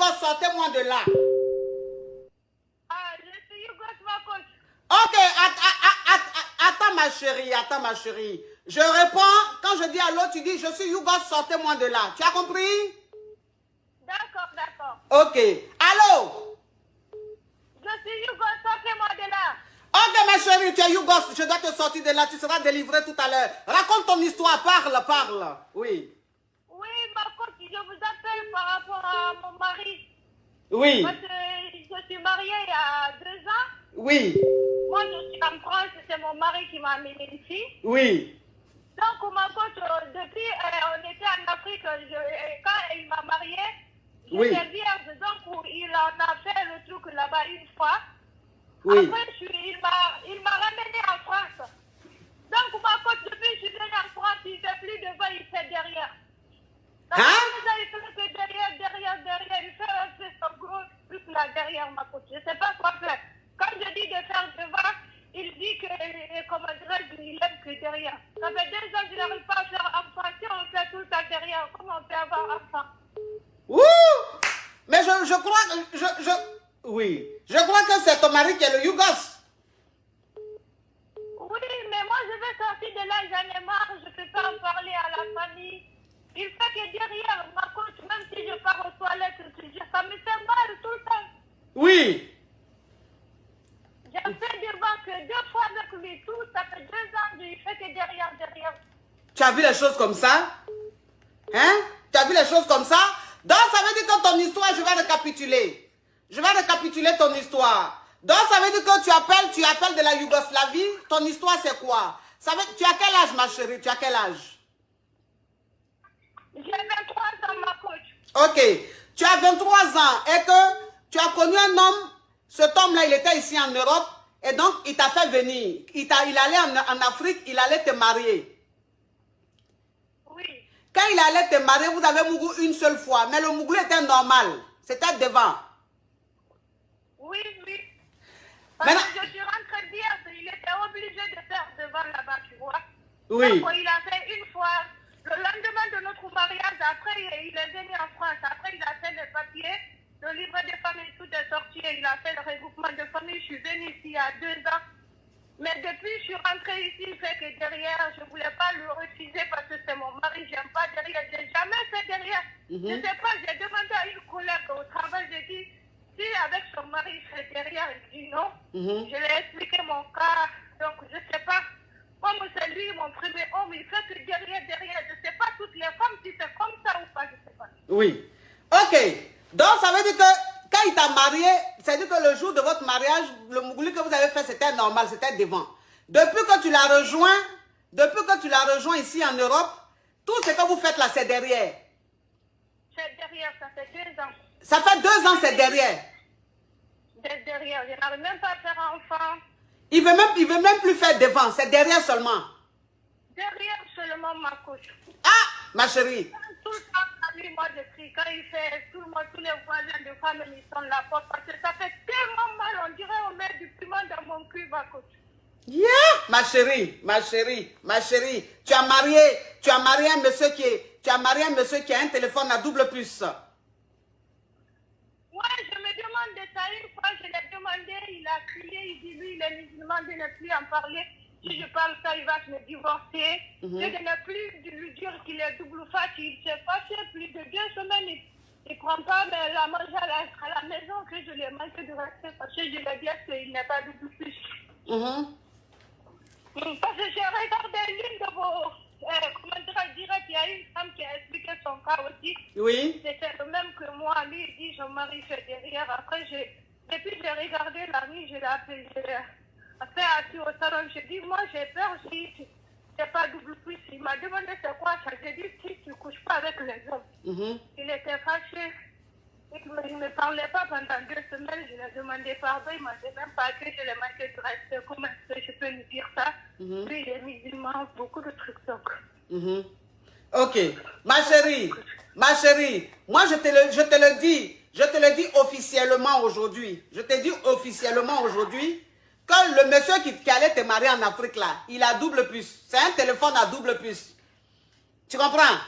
Yougos, sortez-moi de là. Ah, je suis Yougos, ma coach. Ok, attends ma chérie. Je réponds, quand je dis allô, tu dis je suis Yougos, sortez-moi de là. Tu as compris? D'accord, d'accord. Ok, allô? Je suis Yougos, sortez-moi de là. Ok ma chérie, tu es Yougos, je dois te sortir de là, tu seras délivré tout à l'heure. Raconte ton histoire, parle. Oui. Oui, ma coach, je vous appelle par rapport à mon mari. Oui. Parce que je suis mariée il y a 2 ans. Oui. Moi, je suis en France, c'est mon mari qui m'a amené ici. Oui. Donc, ma coach, depuis, on était en Afrique, quand il m'a mariée, j'étais vierge, donc il en a fait le truc là-bas une fois. Oui. Après, il m'a ramené en France. Donc, ma coach, depuis que je suis venue en France, il ne fait plus devant, il fait derrière. Donc, il fait que derrière, il fait un peu son gros truc là derrière, ma coach. Je ne sais pas quoi faire. Quand je dis de faire devant, il dit que, comment dirais-je, il aime que derrière. Ça fait 2 ans qu'il n'arrive pas à faire enfant. Si on fait tout ça derrière, comment on peut avoir enfant? Ouh! Mais je crois que... Oui. Je crois que c'est ton mari qui est le Yougos. Oui, mais moi je veux sortir de là, j'en ai marre, je ne peux pas en parler à la famille. Il fait que derrière, ma coach, même si je pars aux toilettes, ça me fait mal tout le temps. Oui. J'ai fait devant que 2 fois avec lui, tout, ça fait 2 ans, il fait que derrière. Tu as vu les choses comme ça? Hein? Tu as vu les choses comme ça? Donc ça veut dire que ton histoire, je vais récapituler. Je vais récapituler ton histoire. Donc ça veut dire que tu appelles de la Yougoslavie. Ton histoire c'est quoi? Tu as quel âge ma chérie? Tu as quel âge? J'ai 23 ans, ma coach. Ok. Tu as 23 ans et que tu as connu un homme. Cet homme-là, il était ici en Europe. Et donc, il t'a fait venir. Il allait en Afrique, il allait te marier. Oui. Quand il allait te marier, vous avez mougou une seule fois. Mais le mougou était normal. C'était devant. Oui. Parce Maintenant, que je suis rentrée hier, il était obligé de faire devant là-bas, tu vois. oui. Donc, il a fait une fois. Le lendemain de notre mariage, après, il est venu en France. Après, il a fait les papiers. Le livret de famille, tout est sorti. Et il a fait le regroupement de famille. Je suis venue ici il y a 2 ans. Mais depuis, je suis rentrée ici, il fait que derrière, je ne voulais pas le refuser parce que c'est mon mari, j'aime pas derrière. J'ai jamais fait derrière. Je ne sais pas, j'ai demandé à une collègue au travail, j'ai dit, si avec son mari, il fait derrière, il dit non. Je lui ai expliqué mon cas, donc je ne sais pas. Comme c'est lui, mon premier homme, il fait que derrière. Je ne sais pas toutes les femmes si c'est comme ça ou pas, je ne sais pas. Oui. Ok. Donc, ça veut dire que quand il t'a marié, c'est-à-dire que le jour de votre mariage, le mougouli que vous avez fait, c'était normal, c'était devant. Depuis que tu l'as rejoint ici en Europe, tout ce que vous faites là, c'est derrière. C'est derrière, ça fait 2 ans. Ça fait 2 ans, c'est derrière. C'est derrière, je n'arrive même pas à faire enfant. Il veut même plus faire devant, c'est derrière seulement. Derrière seulement, ma coach. Ah, ma chérie. Tout le temps, à lui, moi, je crie. Quand il fait tout le monde, tous les voisins de femmes, ils sont la porte. Parce que ça fait tellement mal, on dirait on met du piment dans mon cul, ma coach. Yeah, ma chérie. Tu as marié un monsieur qui a un téléphone à double puce. Ouais, je me demande de ça une fois, je l'ai demandé, il a crié, il dit lui, il est musulman, de ne plus en parler. Si je parle ça, il va me divorcer. Je de ne plus lui dire qu'il est double face, il s'est passé plus de 2 semaines, il ne prend pas mais la manger à la maison que je lui ai manqué de respect parce que je lui ai dit qu'il n'est pas double face. Parce que j'ai regardé l'une de vos commentaires directs, il y a une femme qui a expliqué son cas aussi. Oui. C'était le même que moi. Lui, il dit, je me marie fait derrière. Après, depuis j'ai regardé la nuit, je l'ai appelé, je l'ai fait assis au salon. Je dis, moi, j'ai peur si c'est pas double plus. Il m'a demandé c'est quoi ça. J'ai dit, si tu ne couches pas avec les hommes. Il était fâché. Il ne me parlait pas pendant 2 semaines, je lui ai demandé pardon, il m'a dit même pas que je l'ai manqué de respect, comment est-ce que je peux lui dire ça? Puis il est musulman, beaucoup de trucs donc. Ok, ma chérie, moi je te le dis officiellement aujourd'hui, que le monsieur qui allait te marier en Afrique là, il a double puce, c'est un téléphone à double puce, tu comprends?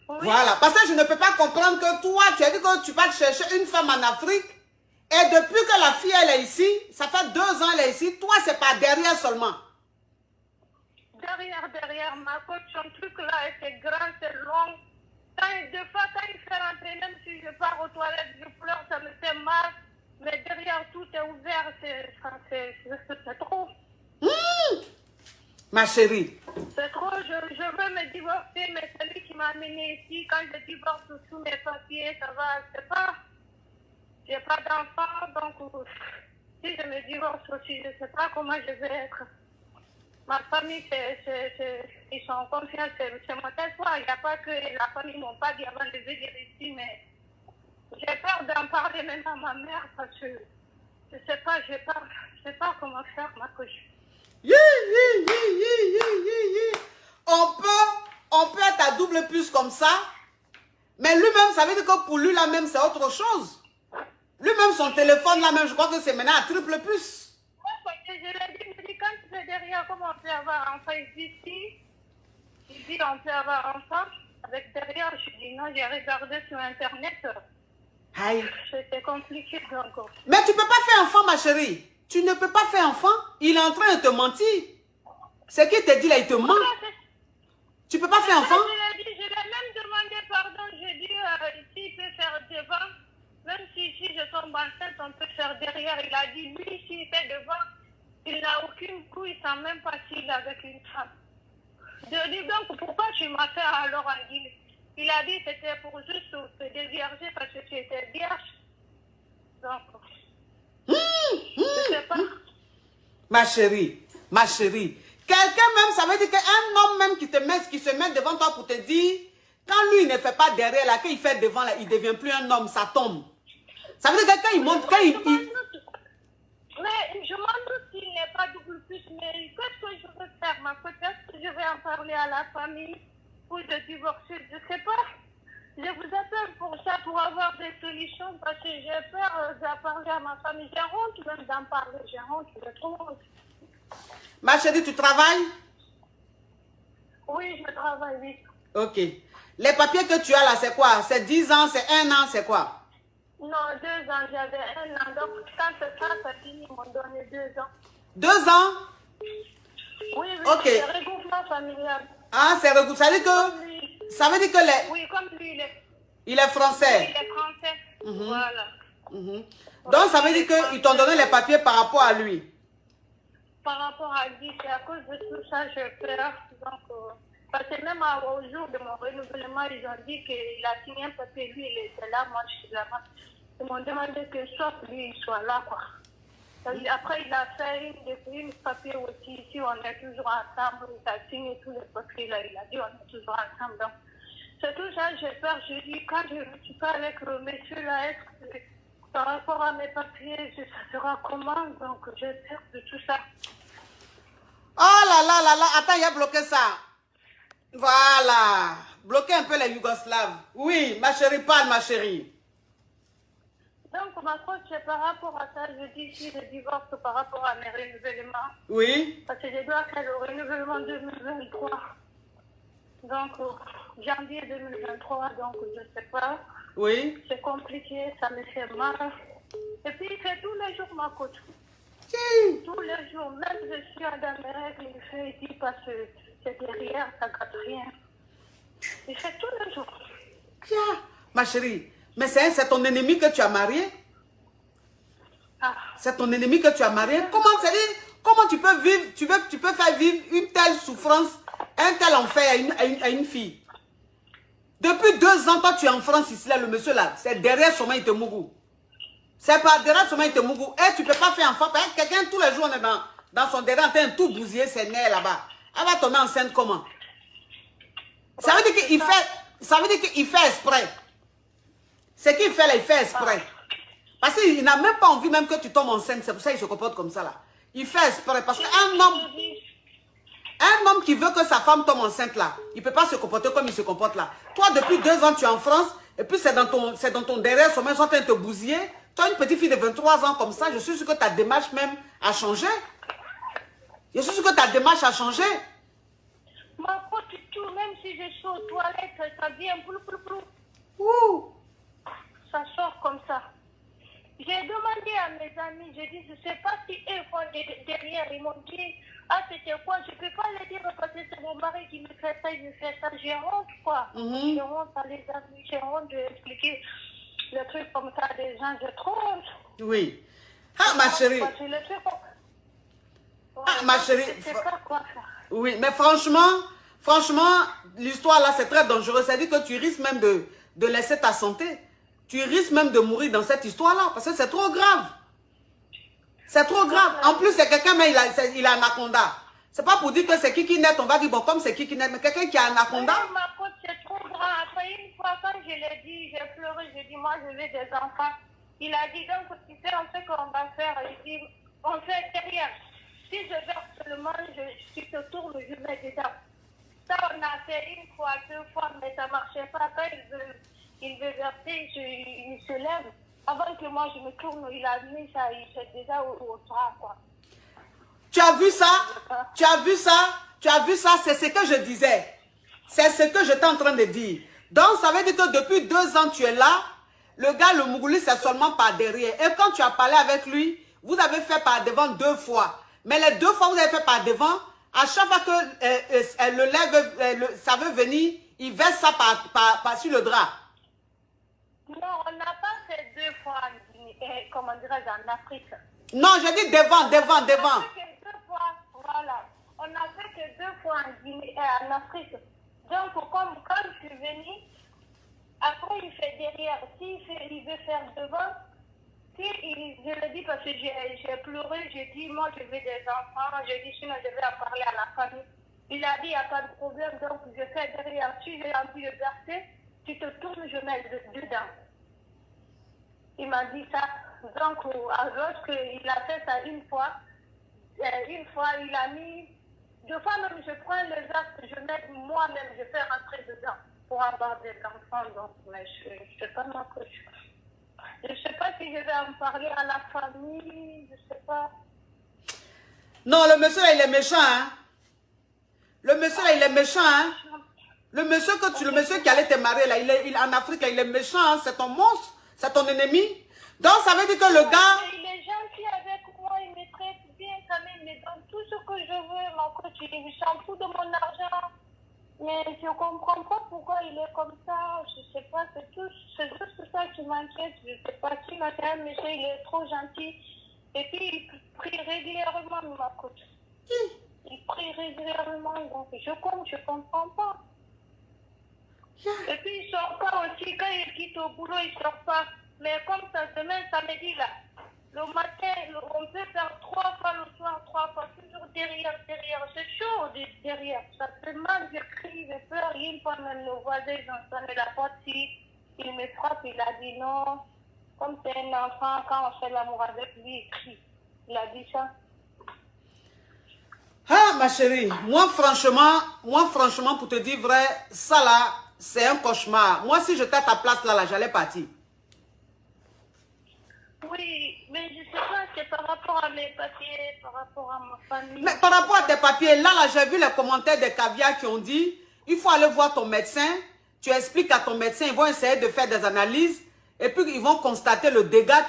Oui. Voilà. Parce que je ne peux pas comprendre que toi, tu as dit que tu vas chercher une femme en Afrique. Et depuis que la fille, elle est ici, ça fait 2 ans elle est ici, toi, c'est pas derrière seulement. Derrière, ma coach, son truc là, c'est grand, c'est long. Des fois, quand il fait rentrer, même si je pars aux toilettes, je pleure, ça me fait mal. Mais derrière, tout est ouvert, c'est trop. Ma chérie. C'est trop, je veux me divorcer, mais celui qui m'a amené ici, quand je divorce sous mes papiers, ça va, c'est pas... J'ai pas d'enfant, donc si je me divorce aussi, je ne sais pas comment je vais être. Ma famille, ils sont en confiance, c'est mon espoir. Il n'y a pas que la famille ne m'ont pas dit avant de venir ici, mais j'ai peur d'en parler même à ma mère parce que je ne sais pas comment faire ma couche. On peut être à double plus comme ça, mais lui-même, ça veut dire que pour lui, là même, c'est autre chose. Lui-même, son téléphone, là même, je crois que c'est maintenant à triple plus. Je l'ai dit, quand tu es derrière, comment on peut avoir un enfant ici? Il dit, on peut avoir un enfant avec derrière. Je dis, non, j'ai regardé sur Internet. Aïe. C'était compliqué encore. Mais tu ne peux pas faire enfant, ma chérie. Tu ne peux pas faire enfant. Il est en train de te mentir. Ce qu'il te dit là, il te ment. Tu ne peux pas faire enfant. Je l'ai même demandé pardon. J'ai dit, ici, il peut faire devant. Même si je tombe enceinte, on peut faire derrière. Il a dit, lui, s'il fait devant, il n'a aucune couille, il ne sait même pas s'il est avec une femme. Je dis donc, pourquoi tu m'as fait alors un deal? Il a dit que c'était pour juste te dévierger parce que tu étais vierge. Donc, je ne sais pas. Ma chérie, quelqu'un même, ça veut dire qu'un homme même qui se met devant toi pour te dire, quand lui, il ne fait pas derrière là, qu'il fait devant là, il ne devient plus un homme, ça tombe. Ça veut dire que quand il monte, quand il... Mais je m'en doute qu'il n'est pas double plus, mais qu'est-ce que je veux faire, ma coach? Est-ce que je vais en parler à la famille ou de divorcer? Je ne sais pas. Je vous appelle pour ça, pour avoir des solutions, parce que j'ai peur d'en parler à ma famille. J'ai honte même d'en parler, j'ai honte, j'ai trop honte. Ma chérie, tu travailles? Oui, je travaille, oui. Ok. Les papiers que tu as là, c'est quoi? C'est 10 ans, c'est 1 an, c'est quoi? Non, 2 ans, j'avais 1 an. Donc, quand ça finit, ils m'ont donné 2 ans. 2 ans? Oui, ok. C'est regroupement familial. Ah, c'est regroupement. Ça veut dire que les... Oui, comme lui, il est français. Il est français. Voilà. Donc, ça veut dire qu'ils t'ont donné les papiers par rapport à lui. Par rapport à lui, c'est à cause de tout ça, j'ai peur. Donc, parce que même au jour de mon renouvellement, ils ont dit qu'il a signé un papier, lui, il était là, moi, je suis là-bas. Ils m'ont demandé que soit lui, il soit là, quoi. Après, il a fait une papier aussi. Ici, on est toujours ensemble. Il a signé tous les papiers, là. Il a dit, on est toujours ensemble. Donc, c'est tout ça, j'ai peur. Je dis, quand je suis pas avec le monsieur, là, est-ce que par rapport à mes papiers, ça sera comment? Donc, j'ai peur de tout ça. Oh là là là là, attends, il a bloqué ça. Voilà. Bloquer un peu les Yougoslaves. Oui, ma chérie, parle, ma chérie. Donc, ma coach, c'est par rapport à ça, je dis si je divorce par rapport à mes renouvellements. Oui. Parce que je dois faire le renouvellement 2023. Donc, janvier 2023, donc je ne sais pas. Oui. C'est compliqué, ça me fait mal. Et puis, il fait tous les jours ma coach. Tous les jours, même je suis dans mes règles, il fait, il dit parce que c'est derrière, ça ne gâte rien. Il fait tous les jours. Tiens, ma chérie, mais c'est ton ennemi que tu as marié? Ah. C'est ton ennemi que tu as marié? Comment tu peux vivre, tu peux faire vivre une telle souffrance, un tel enfer à une fille? Depuis 2 ans, toi tu es en France ici, là, le monsieur là, c'est derrière son main, il te mougou. C'est pas derrière son main, il te mougou. Et tu ne peux pas faire enfant. Quelqu'un, tous les jours, on est dans son derrière, en train de tout bousiller ses nerfs là-bas. Elle va tomber enceinte comment? Ça veut dire qu'il fait exprès. Ce qu'il fait là, il fait exprès. Parce qu'il n'a même pas envie même que tu tombes enceinte. C'est pour ça qu'il se comporte comme ça là. Il fait exprès. Parce qu'un homme qui veut que sa femme tombe enceinte là, il ne peut pas se comporter comme il se comporte là. Toi, depuis 2 ans, tu es en France. Et puis c'est dans ton derrière, son main, ils sont en train de te bousiller. Toi, une petite fille de 23 ans comme ça, je suis sûr que ta démarche même a changé. Je suis sûr que ta démarche a changé. Ma coach, tout. Même si je suis aux toilettes, ça vient plou, plou, plou. Ouh. Ça sort comme ça. J'ai demandé à mes amis, j'ai dit, je ne sais pas si eux font derrière. Ils m'ont dit, ah, c'était quoi? Je ne peux pas le dire parce que c'est mon mari qui me fait ça, il me fait ça. J'ai honte, quoi. J'ai honte à les amis, j'ai honte d'expliquer le truc comme ça à des gens. J'ai trop honte. Oui. Ah, ma chérie. Parce que le truc, Ah, ma chérie. Je ne sais pas quoi faire. Oui, mais franchement, l'histoire là, c'est très dangereux. C'est-à-dire que tu risques même de laisser ta santé. Tu risques même de mourir dans cette histoire-là, parce que c'est trop grave. C'est trop grave. En plus, c'est quelqu'un, mais il a anaconda. C'est pas pour dire que c'est qui naît, on va dire, bon, comme c'est qui naît, mais quelqu'un qui a anaconda. Oui, ma faute, c'est trop grand. Après, une fois, quand je l'ai dit, j'ai pleuré, j'ai dit, moi, je veux des enfants. Il a dit, donc, tu sais, on sait qu'on va faire. Il dit, on fait derrière. Si je verse seulement, si je tourne, je mets dedans. Ça, on a fait une fois, deux fois, mais ça ne marchait pas. Quand il veut verser, il se lève. Avant que moi je me tourne, il a mis ça, il fait déjà au toit, quoi. Tu as vu ça? Tu as vu ça? Tu as vu ça? C'est ce que je disais. C'est ce que j'étais en train de dire. Donc, ça veut dire que depuis 2 ans, tu es là. Le gars, le Mougouli, c'est seulement par derrière. Et quand tu as parlé avec lui, vous avez fait par devant 2 fois. Mais les 2 fois, vous avez fait par devant. À chaque fois que le lait ça veut venir, il verse ça par sur le drap. Non, on n'a pas fait 2 fois, comment dirais-je, en Afrique. Non, je dis devant. On a fait que 2 fois, voilà. On n'a fait que 2 fois en Afrique. Donc, comme quand je suis venue, après il fait derrière. Il veut faire devant, je le dis parce que j'ai pleuré, j'ai dit, moi je veux des enfants, j'ai dit, sinon je vais en parler à la famille. Il a dit, il n'y a pas de problème, donc je fais derrière. Si j'ai envie de verser, tu te tournes, je mets dedans. Il m'a dit ça. Donc, alors qu'il a fait ça une fois, il a mis, 2 fois même, je prends les actes, je mets moi-même, je fais rentrer dedans pour avoir des enfants. Donc, mais je ne sais pas ma coach. Je ne sais pas si je vais en parler à la famille, je ne sais pas. Non, le monsieur là, il est méchant, hein. Le monsieur là, il est méchant, hein. Le monsieur qui allait te marier là, il est en Afrique là, il est méchant, hein. C'est ton monstre, c'est ton ennemi. Donc ça veut dire que le gars... Il est gentil avec moi, il me traite bien quand même, il me donne tout ce que je veux, mon coach, il s'en fout de mon argent. Mais je ne comprends pas pourquoi il est comme ça, je ne sais pas, c'est juste ça qui m'inquiète, je ne sais pas si un monsieur, il est trop gentil. Et puis il prie régulièrement, ma coach. Il prie régulièrement, donc je comprends pas. Et puis il ne sort pas aussi, quand il quitte au boulot, il ne sort pas. Mais comme ça, demain, samedi, là, le matin, on peut faire 3 fois le soir, 3 fois, toujours derrière. C'est chaud derrière. Ça fait mal, je crie, je pleure. Une fois, même le voisin, ils ont sonné la porte. Il me frappe, il a dit non. Comme c'est un enfant, quand on fait l'amour avec lui, il crie. Il a dit ça. Ah, ma chérie, moi franchement, pour te dire vrai, ça là, c'est un cauchemar. Moi, si j'étais à ta place là, j'allais partir. Oui, mais je ne sais pas, c'est par rapport à mes papiers, par rapport à ma famille. Mais par rapport à tes papiers, là j'ai vu les commentaires des caviars qui ont dit, il faut aller voir ton médecin, tu expliques à ton médecin, ils vont essayer de faire des analyses, et puis ils vont constater le dégât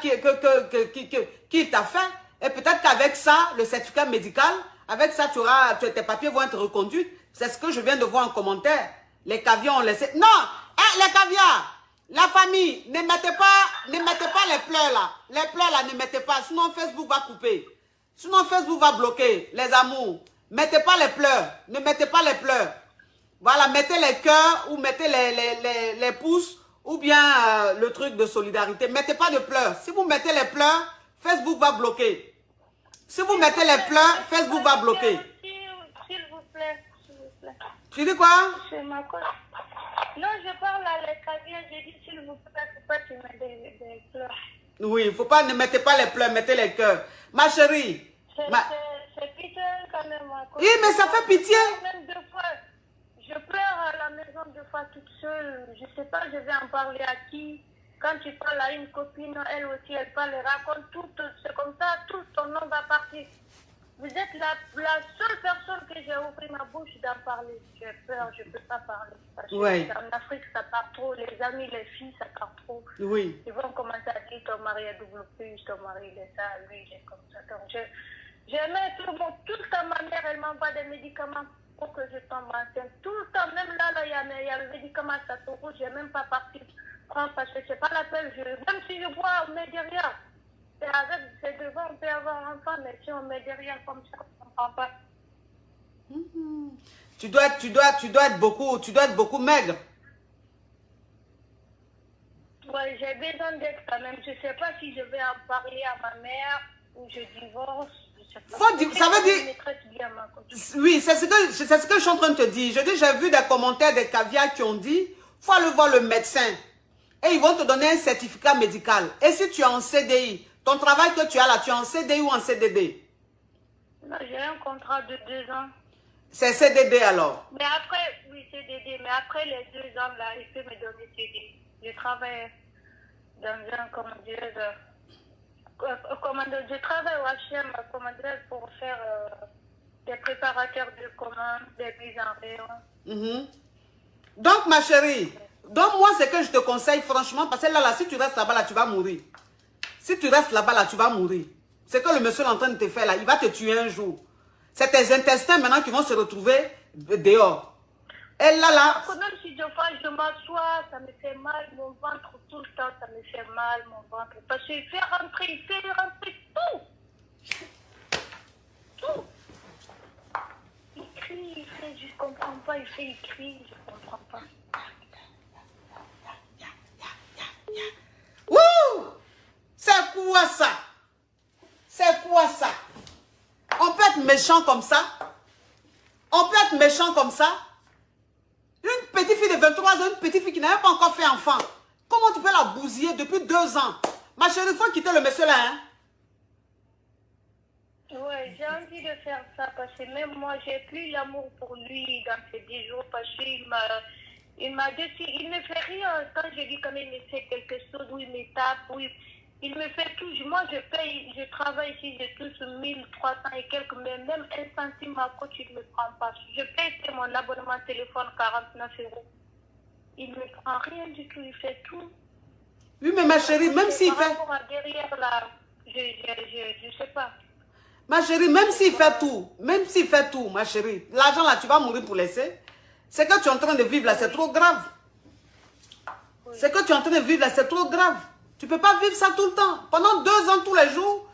qu'il t'a fait. Et peut-être qu'avec ça, le certificat médical, avec ça, tes papiers vont être reconduits. C'est ce que je viens de voir en commentaire. Les caviars ont laissé... Non, les caviars, la famille, ne mettez pas les pleurs là. Les pleurs là, ne mettez pas, sinon Facebook va couper. Sinon Facebook va bloquer, les amours. Mettez pas les pleurs, ne mettez pas les pleurs. Voilà, mettez les cœurs ou mettez les pouces ou bien le truc de solidarité. Mettez pas de pleurs. Si vous mettez les pleurs, Facebook va bloquer. Si vous mettez les pleurs, Facebook va bloquer. S'il vous plaît, s'il vous plaît. Tu dis quoi? C'est ma cause. Non, je parle à les caviars, j'ai dit s'il vous plaît, faut pas que tu mettes des pleurs. Oui, faut pas, ne mettez pas les pleurs, mettez les cœurs. Ma chérie. C'est pitié quand même. Oui, mais ça fait pitié. Même 2 fois, je pleure à la maison 2 fois toute seule. Je sais pas, je vais en parler à qui. Quand tu parles à une copine, elle aussi, elle parle, elle raconte tout. C'est comme ça, tout ton nom va partir. Vous êtes la seule personne que j'ai ouvert ma bouche d'en parler. J'ai peur, je ne peux pas parler. Parce que Ouais. en Afrique, ça part trop. Les amis, les filles, ça part trop. Oui. Ils vont commencer à dire ton mari est double plus, ton mari il est ça, lui il est comme ça. Donc j'aimais tout le monde. Tout le temps, ma mère, elle m'envoie des médicaments pour que je tombe enceinte. Tout le temps, même là, il y a le médicament ça te rouge, je n'ai même pas parti prendre parce que c'est pas la peine. Même si je bois, on met derrière. C'est devant, on peut avoir un enfant, mais si on met derrière comme ça, on ne comprend pas. Tu dois être beaucoup maigre. Ouais, j'ai besoin d'être quand même. Je ne sais pas si je vais en parler à ma mère ou je divorce. Je sais pas. Ça veut dire... Elle me traite bien, ma copine. Oui, c'est ce que je suis en train de te dire. J'ai vu des commentaires des caviars qui ont dit, faut aller voir le médecin. Et ils vont te donner un certificat médical. Et si tu es en CDI, ton travail que tu as là, tu es en CDI ou en CDD? Non, j'ai un contrat de 2 ans. C'est CDD alors? Mais après, oui, CDD. Mais après les 2 ans, là, il peut me donner CDI. Je travaille dans un, je travaille au H&M, pour faire des préparateurs de commandes, des mises en rayon. Donc, ma chérie, moi, ce que je te conseille, franchement, parce que là, si tu restes là-bas, là, tu vas mourir. Si tu restes là-bas, là, tu vas mourir. C'est que le monsieur est en train de te faire, là, il va te tuer un jour. C'est tes intestins maintenant qui vont se retrouver dehors. Et là... Même si je m'assois, ça me fait mal, mon ventre, tout le temps, ça me fait mal, mon ventre. Parce qu'il fait rentrer tout. Tout. Il crie, il fait, je ne comprends pas, il crie, je ne comprends pas. Wouh! C'est quoi ça? C'est quoi ça? On peut être méchant comme ça? On peut être méchant comme ça? Une petite fille de 23 ans, une petite fille qui n'a même pas encore fait enfant. Comment tu peux la bousiller depuis 2 ans? Ma chérie, il faut quitter le monsieur là, hein? Ouais, j'ai envie de faire ça parce que même moi, j'ai plus l'amour pour lui dans ces 10 jours parce qu'il m'a dit, il ne fait rien. Quand je dis quand même, il me fait quelque chose, où il me tape, il me fait tout. Moi, je paye, je travaille ici, je touche 1300 et quelques, mais même un centime ma coach, il ne me prend pas. Je paye mon abonnement téléphone 49 €. Il ne me prend rien du tout, il fait tout. Oui, mais ma chérie, même s'il fait... Par rapport à derrière là, je sais pas. Ma chérie, même s'il fait tout, ma chérie, l'argent là, tu vas mourir pour laisser. Ce que tu es en train de vivre là, c'est trop grave. Oui. Ce que tu es en train de vivre là, c'est trop grave. Tu ne peux pas vivre ça tout le temps. Pendant 2 ans, tous les jours.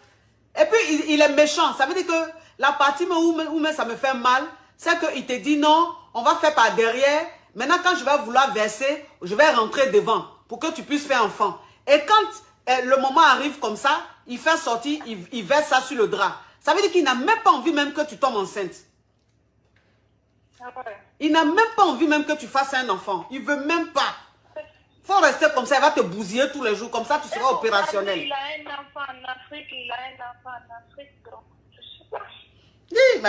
Et puis, il est méchant. Ça veut dire que la partie où ça me fait mal, c'est qu'il te dit non, on va faire par derrière. Maintenant, quand je vais vouloir verser, je vais rentrer devant pour que tu puisses faire enfant. Et quand le moment arrive comme ça, il fait sortir, il verse ça sur le drap. Ça veut dire qu'il n'a même pas envie même que tu tombes enceinte. Il n'a même pas envie même que tu fasses un enfant. Il ne veut même pas. Il faut rester comme ça, il va te bousiller tous les jours. Comme ça, tu seras opérationnel. Il a un enfant en Afrique, donc je sais pas. Oui,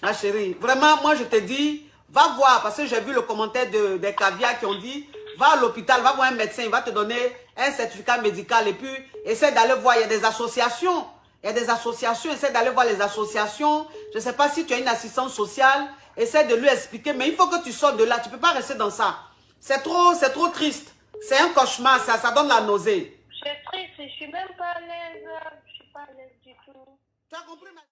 ma chérie, vraiment, moi je te dis, va voir, parce que j'ai vu le commentaire des caviars qui ont dit, va à l'hôpital, va voir un médecin, il va te donner un certificat médical et puis essaie d'aller voir, il y a des associations. Essaie d'aller voir les associations. Je ne sais pas si tu as une assistance sociale, essaie de lui expliquer, mais il faut que tu sortes de là, tu ne peux pas rester dans ça. C'est trop triste. C'est un cauchemar, ça donne la nausée. Je suis triste, je ne suis même pas à l'aise. Je ne suis pas à l'aise du tout. Tu as compris, ma...